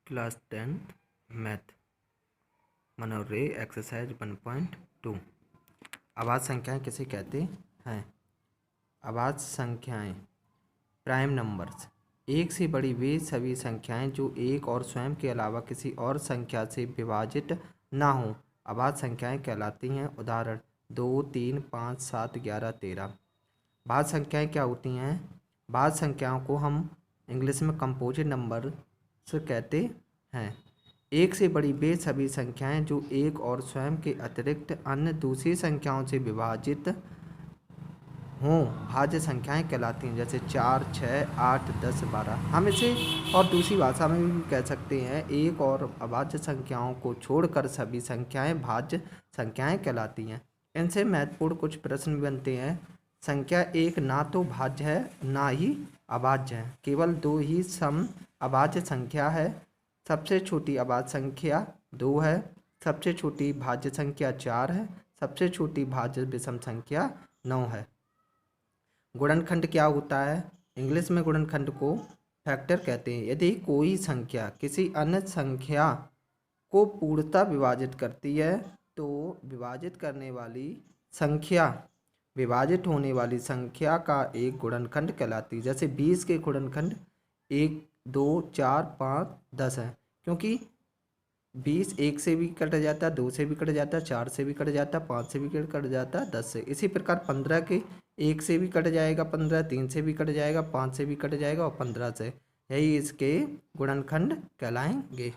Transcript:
Class 10 math मनोरे exercise 1.2। अभाज्य संख्याएं किसे कहते हैं? अभाज्य संख्याएं प्राइम नंबर्स। एक से बड़ी वे सभी संख्याएं जो एक और स्वयं के अलावा किसी और संख्या से विभाजित ना हो अभाज्य संख्याएं कहलाती हैं। उदाहरण 2, 3, 5, 7, 11, 13। भाज्य संख्याएं क्या होती हैं? भाज्य संख्याओं को हम इंग्लिश में कंपोजिट नंबर से कहते हैं। एक से बड़ी वे सभी संख्याएं जो एक और स्वयं के अतिरिक्त अन्य दूसरी संख्याओं से विभाजित हों भाज्य संख्याएं कहलाती हैं। जैसे 4, 6, 8, 10, 12। हम इसे और दूसरी भाषा में भी कह सकते हैं, एक और अभाज्य संख्याओं को छोड़कर सभी संख्याएं भाज्य संख्याएं कहलाती हैं। इनसे महत्वपूर्ण कुछ प्रश्न बनते हैं। संख्या एक ना तो भाज्य है ना ही अभाज्य है, केवल दो ही सम अभाज्य संख्या है। सबसे छोटी अभाज्य संख्या 2 है, सबसे छोटी भाज्य संख्या 4 है, सबसे छोटी भाज्य विषम संख्या 9 है। गुणनखंड क्या होता है? इंग्लिश में गुणनखंड को फैक्टर कहते हैं। यदि कोई संख्या किसी अन्य संख्या को पूर्णतः विभाजित करती है तो विभाजित करने वाली संख्या विभाजित होने वाली संख्या का एक गुणनखंड कहलाती है। जैसे 20 के गुणनखंड 1, 2, 4, 5, 10 है, क्योंकि 20 1 से भी कट जाता है, 2 से भी कट जाता है, 4 से भी कट जाता है, 5 से भी कट जाता है, 10 से। इसी प्रकार 15 के 1 से भी कट जाएगा 15, 3 से भी कट जाएगा, 5 से भी कट जाएगा और 15 से। यही इसके गुणनखंड कहलाएंगे।